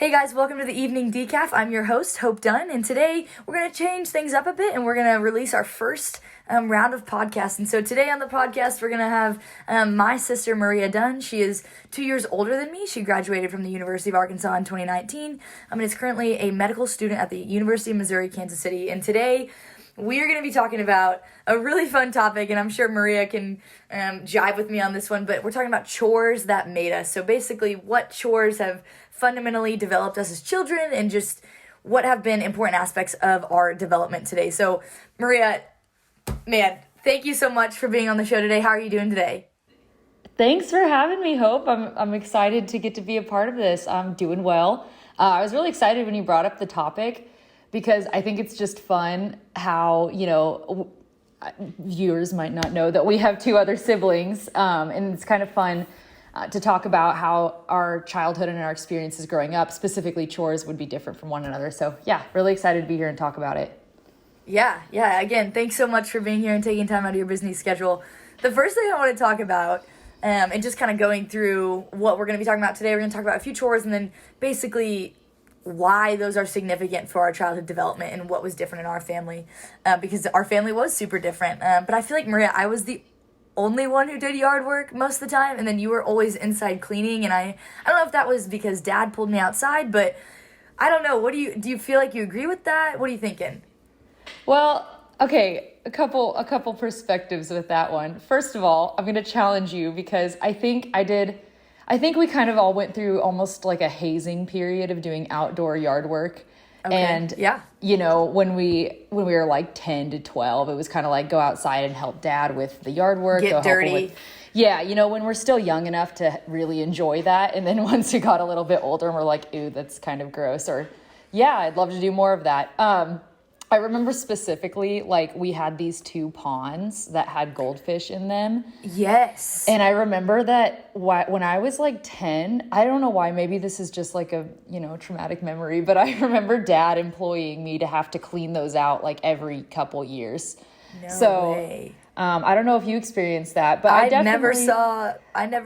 Hey guys, welcome to the Evening Decaf. I'm your host, Hope Dunn, and today we're going to change things up a bit and we're going to release our first round of podcasts. And so today on the podcast, we're going to have my sister, Maria Dunn. She is 2 years older than me. She graduated from the University of Arkansas in 2019 and is currently a medical student at the University of Missouri, Kansas City. And today we are going to be talking about a really fun topic, and I'm sure Maria can jive with me on this one, but we're talking about chores that made us. So basically, what chores have fundamentally developed us as children and just what have been important aspects of our development today. So, Maria, man, thank you so much for being on the show today. How are you doing today? Thanks for having me, Hope. I'm excited to get to be a part of this. I'm doing well. I was really excited when you brought up the topic because I think it's just fun how, viewers might not know that we have two other siblings, and it's kind of fun to talk about how our childhood and our experiences growing up, specifically chores, would be different from one another. So yeah, really excited to be here and talk about it. Yeah. Again, thanks so much for being here and taking time out of your busy schedule. The first thing I want to talk about, and just kind of going through what we're going to be talking about today, we're going to talk about a few chores and then basically why those are significant for our childhood development and what was different in our family, because our family was super different. But I feel like, Maria, I was the only one who did yard work most of the time, and then you were always inside cleaning, and I don't know if that was because Dad pulled me outside, but I don't know. Do you feel like you agree with that? What are you thinking? Well, okay, a couple perspectives with that one. First of all, I'm going to challenge you because I think we kind of all went through almost like a hazing period of doing outdoor yard work. Okay. And, yeah, when we were like 10 to 12, it was kind of like go outside and help Dad with the yard work. Get dirty. When we're still young enough to really enjoy that. And then once we got a little bit older and we're like, ooh, that's kind of gross. Or, yeah, I'd love to do more of that. I remember specifically, like, we had these two ponds that had goldfish in them. Yes. And I remember that when I was like 10, I don't know why, maybe this is just like a, traumatic memory, but I remember Dad employing me to have to clean those out like every couple years. No way. I don't know if you experienced that, but I never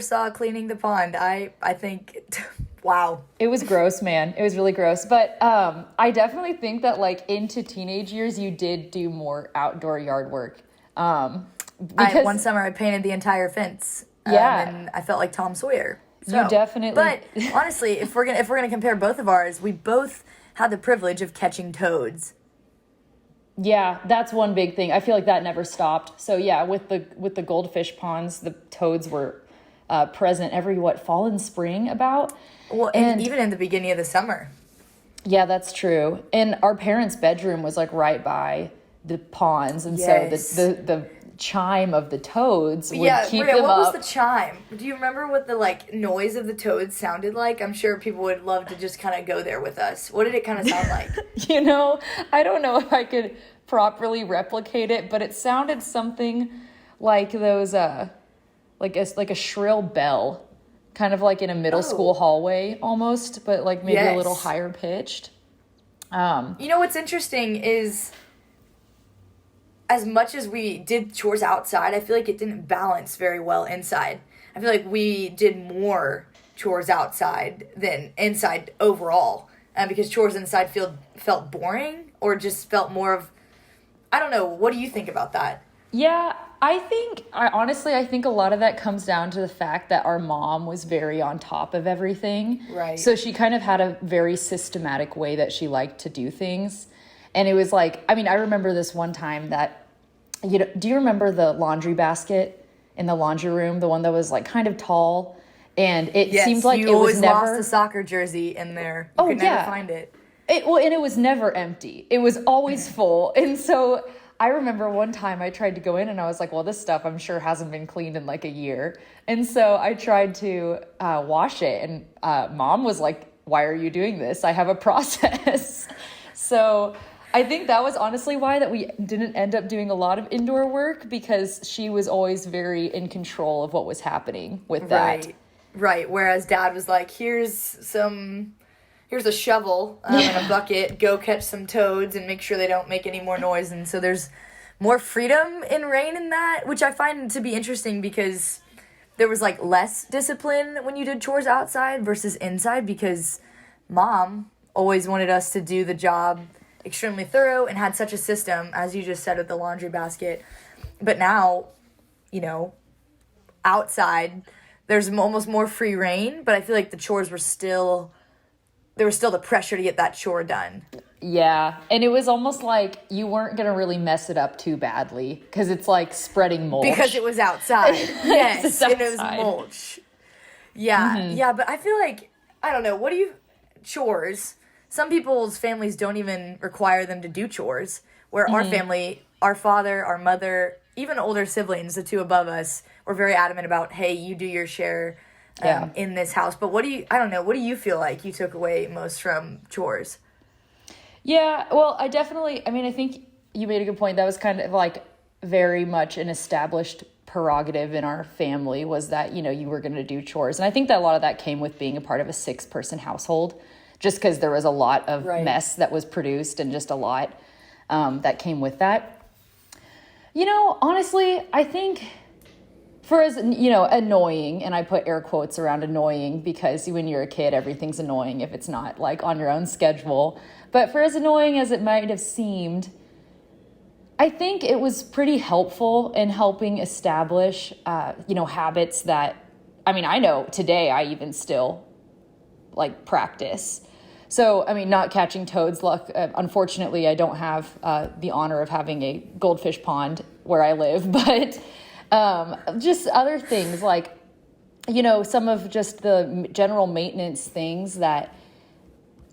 saw cleaning the pond. I think... Wow. It was gross, man. It was really gross. But I definitely think that, like, into teenage years, you did do more outdoor yard work. One summer, I painted the entire fence. And I felt like Tom Sawyer. So, you definitely... But honestly, if we're gonna compare both of ours, we both had the privilege of catching toads. Yeah, that's one big thing. I feel like that never stopped. So yeah, with the goldfish ponds, the toads were present every fall and spring about. Well, and even in the beginning of the summer. Yeah, that's true. And our parents' bedroom was like right by the ponds, and yes. So the chime of the toads would keep them up. What was the chime? Do you remember what the noise of the toads sounded like? I'm sure people would love to just kind of go there with us. What did it kind of sound like? I don't know if I could properly replicate it, but it sounded something like those like a shrill bell. Kind of like in a middle school hallway almost, but like maybe a little higher pitched. What's interesting is as much as we did chores outside, I feel like it didn't balance very well inside. I feel like we did more chores outside than inside overall, because chores inside felt boring or just felt more of, I don't know. What do you think about that? Yeah, I think a lot of that comes down to the fact that our mom was very on top of everything. Right. So she kind of had a very systematic way that she liked to do things. And it was like, I remember this one time that, do you remember the laundry basket in the laundry room? The one that was like kind of tall, and it seemed like it was never... lost a soccer jersey in there. You could never find it. And it was never empty. It was always full. And so... I remember one time I tried to go in and I was like, well, this stuff I'm sure hasn't been cleaned in like a year. And so I tried to wash it, and Mom was like, why are you doing this? I have a process. So I think that was honestly why that we didn't end up doing a lot of indoor work, because she was always very in control of what was happening with that. Right. Whereas Dad was like, here's a shovel and a bucket, go catch some toads and make sure they don't make any more noise. And so there's more freedom in rain in that, which I find to be interesting because there was less discipline when you did chores outside versus inside, because mom always wanted us to do the job extremely thorough and had such a system, as you just said, with the laundry basket. But now, you know, outside, there's almost more free reign, but I feel like the chores were still, there was still the pressure to get that chore done. Yeah. And it was almost like you weren't going to really mess it up too badly because it's like spreading mulch. Because it was outside. Yes. It's And it was outside. mulch. Yeah. Yeah. But I feel like, I don't know, chores, some people's families don't even require them to do chores. Where our family, our father, our mother, even older siblings, the two above us, were very adamant about, hey, you do your share in this house. But what do you feel like you took away most from chores? Yeah, well, I think you made a good point. That was kind of like very much an established prerogative in our family, was that, you were going to do chores. And I think that a lot of that came with being a part of a 6-person household, just because there was a lot of mess that was produced and just a lot that came with that. Honestly, I think for as, annoying, and I put air quotes around annoying because when you're a kid, everything's annoying if it's not like on your own schedule. But for as annoying as it might have seemed, I think it was pretty helpful in helping establish, habits that, I know today I even still practice. So, not catching toads. Unfortunately, I don't have the honor of having a goldfish pond where I live, but just other things like, some of just the general maintenance things that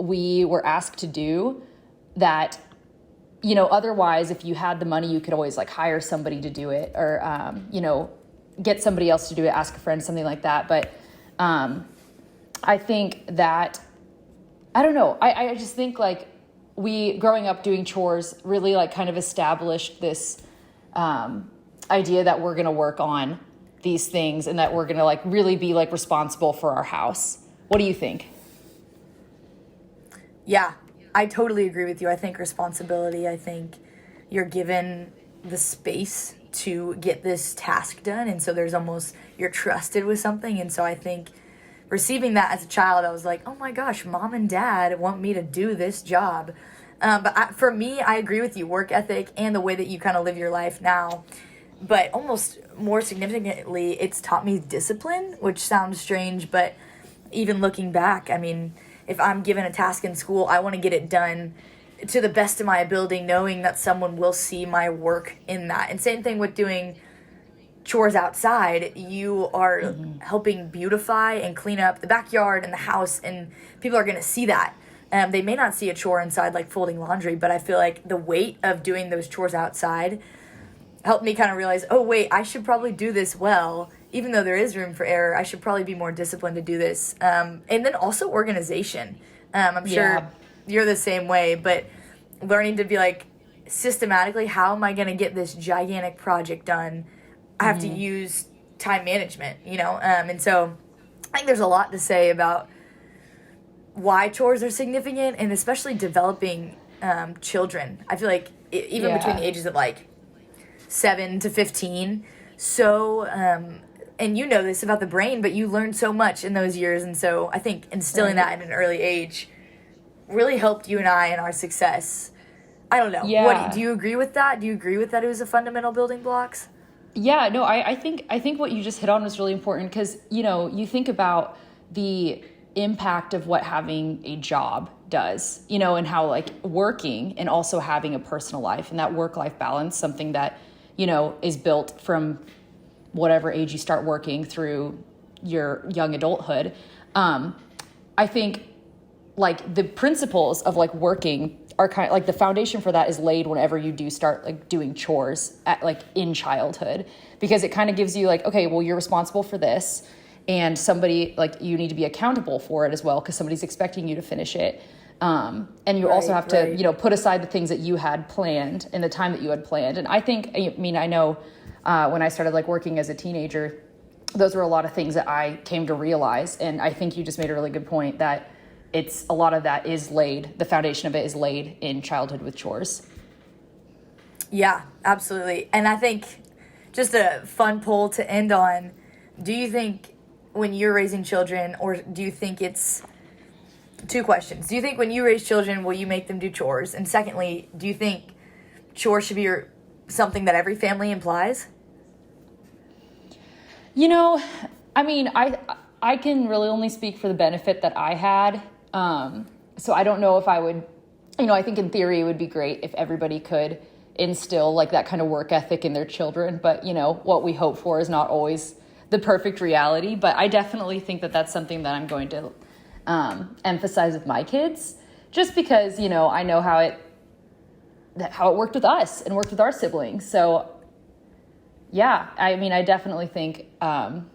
we were asked to do that, otherwise, if you had the money, you could always hire somebody to do it or, get somebody else to do it, ask a friend, something like that. But I think that, I don't know. I just think we growing up doing chores really kind of established this idea that we're going to work on these things and that we're going to really be responsible for our house. What do you think? Yeah, I totally agree with you. I think responsibility, I think you're given the space to get this task done. And so you're trusted with something. And so I think receiving that as a child, I was like, oh my gosh, mom and dad want me to do this job. For me, I agree with you, work ethic and the way that you kind of live your life now. But almost more significantly, it's taught me discipline, which sounds strange, but even looking back, if I'm given a task in school, I want to get it done to the best of my ability, knowing that someone will see my work in that. And same thing with doing chores outside. You are helping beautify and clean up the backyard and the house, and people are going to see that. They may not see a chore inside like folding laundry, but I feel like the weight of doing those chores outside helped me kind of realize, oh, wait, I should probably do this well. Even though there is room for error, I should probably be more disciplined to do this. And then also organization. I'm sure you're the same way, but learning to be systematically, how am I going to get this gigantic project done? I have to use time management, and so I think there's a lot to say about why chores are significant, and especially developing children. I feel like even between the ages of 7 to 15. So, and you know this about the brain, but you learn so much in those years. And so I think instilling that at an early age really helped you and I in our success. I don't know. Yeah. Do you agree with that? Do you agree with that it was a fundamental building blocks? Yeah, no, I think what you just hit on was really important because, you think about the impact of what having a job does, and how working and also having a personal life and that work-life balance, something that, is built from whatever age you start working through your young adulthood. I think the principles of working are kind of the foundation for that is laid whenever you do start doing chores at in childhood, because it kind of gives you okay, well, you're responsible for this, and somebody you need to be accountable for it as well because somebody's expecting you to finish it. And you also have to, put aside the things that you had planned in the time that you had planned. And I think, I know when I started working as a teenager, those were a lot of things that I came to realize. And I think you just made a really good point that it's a lot of that is laid, the foundation of it is laid in childhood with chores. Yeah, absolutely. And I think just a fun poll to end on, do you think when you're raising children, or do you think it's two questions. Do you think when you raise children, will you make them do chores? And secondly, do you think chores should be something that every family implies? You know, I mean, I can really only speak for the benefit that I had. So I don't know if I would, I think in theory it would be great if everybody could instill like that kind of work ethic in their children. But, what we hope for is not always the perfect reality. But I definitely think that that's something that I'm going to emphasize with my kids, just because, I know how it worked with us and worked with our siblings. So yeah, I mean, I definitely think I'll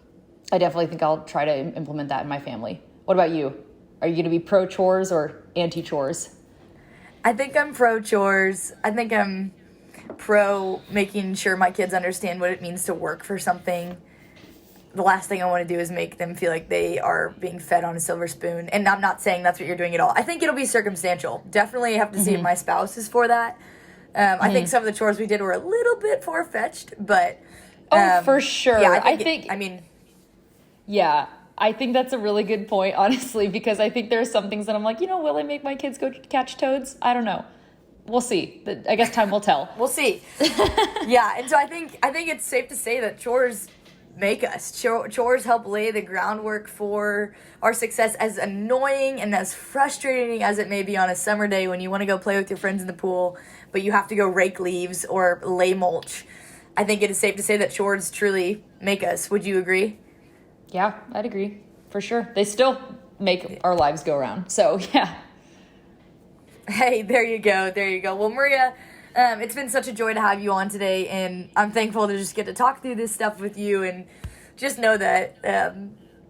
try to implement that in my family. What about you? Are you going to be pro chores or anti chores? I think I'm pro chores. I think I'm pro making sure my kids understand what it means to work for something. The last thing I want to do is make them feel like they are being fed on a silver spoon. And I'm not saying that's what you're doing at all. I think it'll be circumstantial. Definitely have to see if my spouse is for that. I think some of the chores we did were a little bit far-fetched, but... for sure. Yeah, I think that's a really good point, honestly, because I think there's some things that I'm like, will I make my kids go catch toads? I don't know. We'll see. I guess time will tell. We'll see. Yeah, and so I think it's safe to say that chores make us. Chores help lay the groundwork for our success, as annoying and as frustrating as it may be on a summer day when you want to go play with your friends in the pool, but you have to go rake leaves or lay mulch. I think it is safe to say that chores truly make us. Would you agree? Yeah, I'd agree. For sure. They still make our lives go around. So, yeah. Hey, there you go. Well, Maria, it's been such a joy to have you on today, and I'm thankful to just get to talk through this stuff with you, and just know that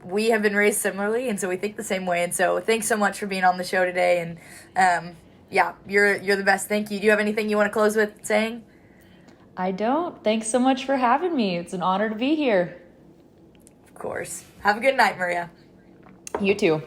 we have been raised similarly, and so we think the same way. And so thanks so much for being on the show today, and yeah, you're the best. Thank you. Do you have anything you want to close with saying? I don't. Thanks so much for having me. It's an honor to be here. Of course. Have a good night, Maria. You too.